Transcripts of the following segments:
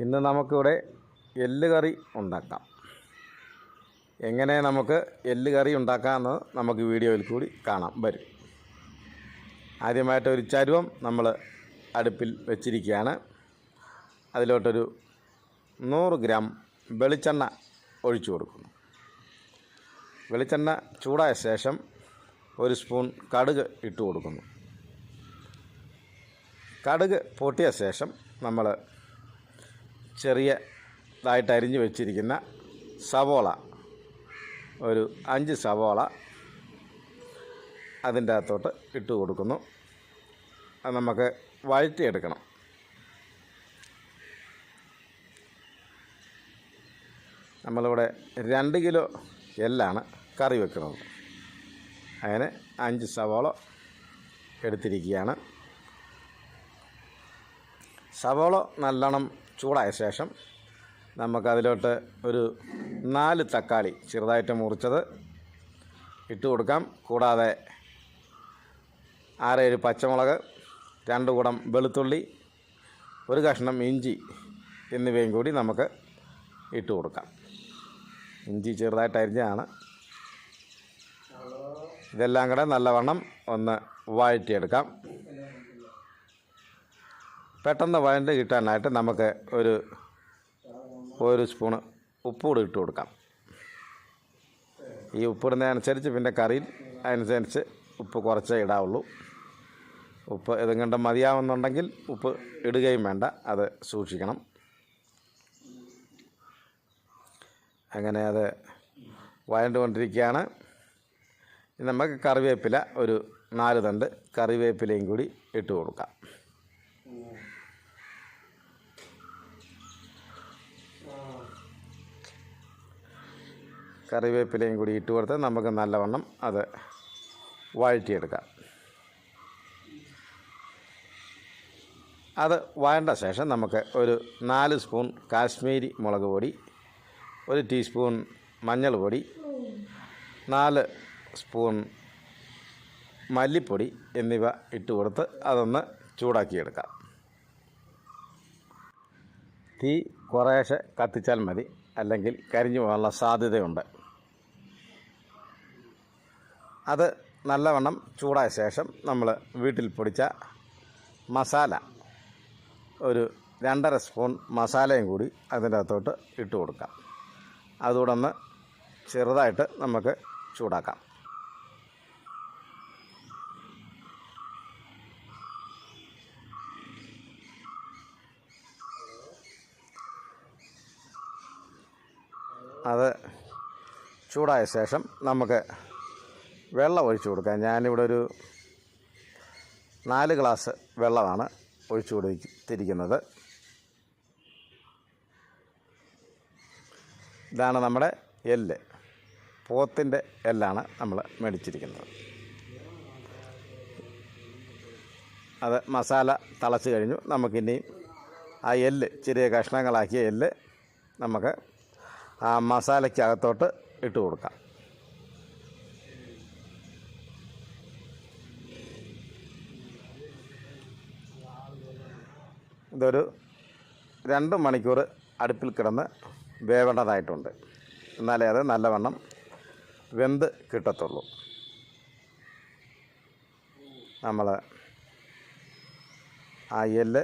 ഇന്ന് നമുക്കിവിടെ എല്ല് കറി ഉണ്ടാക്കാം. എങ്ങനെ നമുക്ക് എല്ല് കറി ഉണ്ടാക്കാമെന്ന് നമുക്ക് വീഡിയോയിൽ കൂടി കാണാം വരും. ആദ്യമായിട്ട് ഒരു ചരുവം നമ്മൾ അടുപ്പിൽ വെച്ചിരിക്കുകയാണ്. അതിലോട്ടൊരു 100 ഗ്രാം വെളിച്ചെണ്ണ ഒഴിച്ചു കൊടുക്കുന്നു. വെളിച്ചെണ്ണ ചൂടായ ശേഷം 1 സ്പൂൺ കടുക് ഇട്ട് കൊടുക്കുന്നു. കടുക് പൊട്ടിയ ശേഷം നമ്മൾ ചെറിയതായിട്ട് അരിഞ്ഞു വെച്ചിരിക്കുന്ന സവോള, ഒരു 5 സവോള അതിൻ്റെ അകത്തോട്ട് ഇട്ട് കൊടുക്കുന്നു. അത് നമുക്ക് വഴറ്റിയെടുക്കണം. നമ്മളിവിടെ 2 കിലോ എല്ലാണ് കറി വെക്കുന്നത്. അതിന് 5 സവോള എടുത്തിരിക്കുകയാണ്. സവോള നല്ലോണം ചൂടായ ശേഷം നമുക്കതിലോട്ട് ഒരു 4 തക്കാളി ചെറുതായിട്ട് മുറിച്ചത് ഇട്ട് കൊടുക്കാം. കൂടാതെ 6-7 പച്ചമുളക്, 2 കുടം വെളുത്തുള്ളി, 1 കഷ്ണം ഇഞ്ചി എന്നിവയും കൂടി നമുക്ക് ഇട്ട് കൊടുക്കാം. ഇഞ്ചി ചെറുതായിട്ട് അരിഞ്ഞതാണ്. ഇതെല്ലാം കൂടെ നല്ലവണ്ണം ഒന്ന് വഴറ്റിയെടുക്കാം. പെട്ടെന്ന് വഴണ്ട് കിട്ടാനായിട്ട് നമുക്ക് ഒരു സ്പൂണ് ഉപ്പുകൂടി ഇട്ട് കൊടുക്കാം. ഈ ഉപ്പിടുന്നതനുസരിച്ച് പിന്നെ കറിയിൽ അതനുസരിച്ച് ഉപ്പ് കുറച്ചേ ഇടാവുള്ളൂ. ഉപ്പ് ഇതും കണ്ട് മതിയാവുന്നുണ്ടെങ്കിൽ ഉപ്പ് ഇടുകയും വേണ്ട, അത് സൂക്ഷിക്കണം. അങ്ങനെ അത് വഴണ്ടുകൊണ്ടിരിക്കുകയാണ്. നമുക്ക് കറിവേപ്പില ഒരു 4 തണ്ട് കറിവേപ്പിലയും കൂടി ഇട്ട് കൊടുക്കാം. കറിവേപ്പിലയും കൂടി ഇട്ട് കൊടുത്ത് നമുക്ക് നല്ലവണ്ണം അത് വഴറ്റിയെടുക്കാം. അത് വഴണ്ട ശേഷം നമുക്ക് ഒരു 4 സ്പൂൺ കാശ്മീരി മുളക് പൊടി, 1 ടീസ്പൂൺ മഞ്ഞൾ പൊടി, 4 സ്പൂൺ മല്ലിപ്പൊടി എന്നിവ ഇട്ട് കൊടുത്ത് അതൊന്ന് ചൂടാക്കിയെടുക്കാം. തീ കുറേശ്ശെ കത്തിച്ചാൽ മതി, അല്ലെങ്കിൽ കരിഞ്ഞു പോകാനുള്ള സാധ്യതയുണ്ട്. അത് നല്ലവണ്ണം ചൂടായ ശേഷം നമ്മൾ വീട്ടിൽ പൊടിച്ച മസാല, ഒരു 2.5 സ്പൂൺ മസാലയും കൂടി അതിൻ്റെ അകത്തോട്ട് ഇട്ട് കൊടുക്കാം. അതുകൂടെ ഒന്ന് ചെറുതായിട്ട് നമുക്ക് ചൂടാക്കാം. അത് ചൂടായ ശേഷം നമുക്ക് വെള്ളം ഒഴിച്ചു കൊടുക്കാം. ഞാനിവിടെ ഒരു 4 ഗ്ലാസ് വെള്ളമാണ് ഒഴിച്ചു കൊടുത്തിരിക്കുന്നത്. ഇതാണ് നമ്മുടെ എല്ല്, പോത്തിൻ്റെ എല്ലാണ് നമ്മൾ മേടിച്ചിരിക്കുന്നത്. അത് മസാല തിളച്ച് കഴിഞ്ഞു. നമുക്കിനി ആ എല്ല്, ചെറിയ കഷ്ണങ്ങളാക്കിയ എല്ല് നമുക്ക് ആ മസാലയ്ക്കകത്തോട്ട് ഇട്ട് കൊടുക്കാം. ഇതൊരു 2 മണിക്കൂർ അടുപ്പിൽ കിടന്ന് വേവേണ്ടതായിട്ടുണ്ട്. എന്നാലേ അത് നല്ലവണ്ണം വെന്ത് കിട്ടത്തുള്ളൂ. നമ്മൾ ആ എല്ല്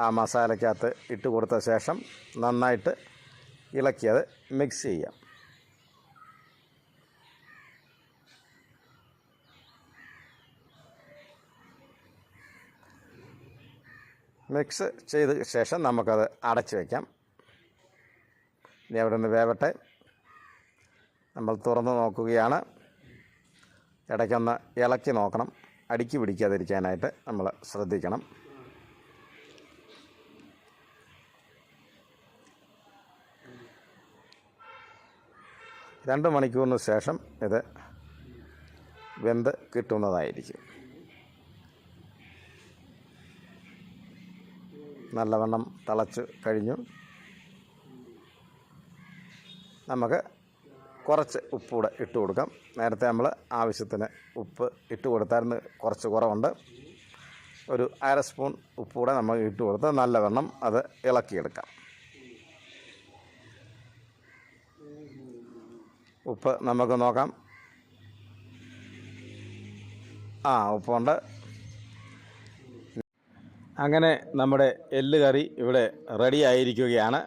ആ മസാലയ്ക്കകത്ത് ഇട്ട് കൊടുത്ത ശേഷം നന്നായിട്ട് ഇളക്കിയത് മിക്സ് ചെയ്യാം. മിക്സ് ചെയ്ത ശേഷം നമുക്കത് അടച്ച് വയ്ക്കാം. ഇനി അവിടെ നിന്ന് വേവട്ടെ. നമ്മൾ തുറന്ന് നോക്കുകയാണ്. ഇടയ്ക്കൊന്ന് ഇളക്കി നോക്കണം, അടുക്കി പിടിക്കാതിരിക്കാനായിട്ട് നമ്മൾ ശ്രദ്ധിക്കണം. രണ്ട് മണിക്കൂറിന് ശേഷം ഇത് വെന്ത് കിട്ടുന്നതായിരിക്കും. നല്ലവണ്ണം തിളച്ച് കഴിഞ്ഞു. നമുക്ക് കുറച്ച് ഉപ്പൂടെ ഇട്ട് കൊടുക്കാം. നേരത്തെ നമ്മൾ ആവശ്യത്തിന് ഉപ്പ് ഇട്ട് കൊടുത്തായിരുന്നു, കുറച്ച് കുറവുണ്ട്. ഒരു 1/2 സ്പൂൺ ഉപ്പൂടെ നമ്മൾ ഇട്ട് കൊടുത്ത് നല്ലവണ്ണം അത് ഇളക്കിയെടുക്കാം. ഉപ്പ് നമുക്ക് നോക്കാം. ഉപ്പുണ്ട്. അങ്ങനെ നമ്മുടെ എല്ല് കറി ഇവിടെ റെഡി ആയിരിക്കുകയാണ്.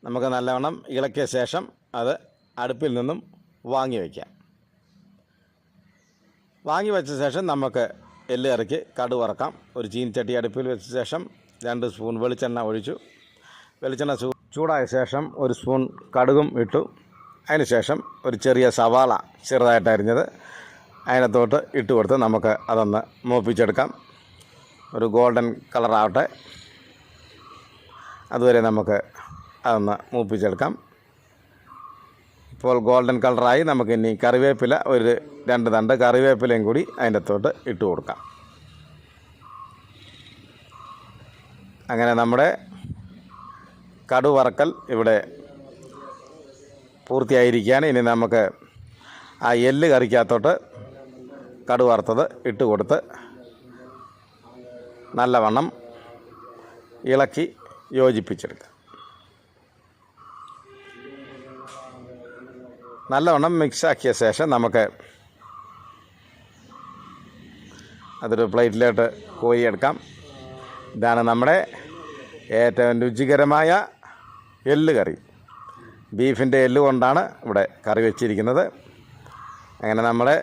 നമുക്ക് നല്ലവണ്ണം ഇളക്കിയ ശേഷം അത് അടുപ്പിൽ നിന്നും വാങ്ങി വയ്ക്കാം. വാങ്ങി വെച്ച ശേഷം നമുക്ക് എല്ല് കറിക്ക് കടുക് വറക്കാം. ഒരു ചീനിച്ചട്ടി അടുപ്പിൽ വെച്ച ശേഷം 2 സ്പൂൺ വെളിച്ചെണ്ണ ഒഴിച്ചു. വെളിച്ചെണ്ണ ചൂടായ ശേഷം 1 സ്പൂൺ കടുകും ഇട്ടു. അതിന് ശേഷം ഒരു ചെറിയ സവാള ചെറുതായിട്ട് അരിഞ്ഞത് അതിനകത്തോട്ട് ഇട്ട് കൊടുത്ത് നമുക്ക് അതൊന്ന് മൂപ്പിച്ചെടുക്കാം. ഒരു ഗോൾഡൻ കളറാവട്ടെ, അതുവരെ നമുക്ക് അതൊന്ന് മൂപ്പിച്ചെടുക്കാം. ഇപ്പോൾ ഗോൾഡൻ കളറായി. നമുക്കിനി കറിവേപ്പില ഒരു 2 തണ്ട് കറിവേപ്പിലയും കൂടി അതിൻ്റെ അകത്തോട്ട് ഇട്ട് കൊടുക്കാം. അങ്ങനെ നമ്മുടെ കടുക് വറക്കൽ ഇവിടെ പൂർത്തിയായിരിക്കുകയാണ്. ഇനി നമുക്ക് ആ എല്ല് കറിക്കകത്തോട്ട് കടുക് വറുത്തത് ഇട്ട് കൊടുത്ത് നല്ലവണ്ണം ഇളക്കി യോജിപ്പിച്ചെടുക്കാം. നല്ലവണ്ണം മിക്സാക്കിയ ശേഷം നമുക്ക് അതൊരു പ്ലേറ്റിലോട്ട് കോരിയെടുക്കാം. ഇതാണ് നമ്മുടെ ഏറ്റവും രുചികരമായ എല്ല് കറി. ബീഫിൻ്റെ എല്ല് കൊണ്ടാണ് ഇവിടെ കറി വെച്ചിരിക്കുന്നത്. അങ്ങനെ നമ്മുടെ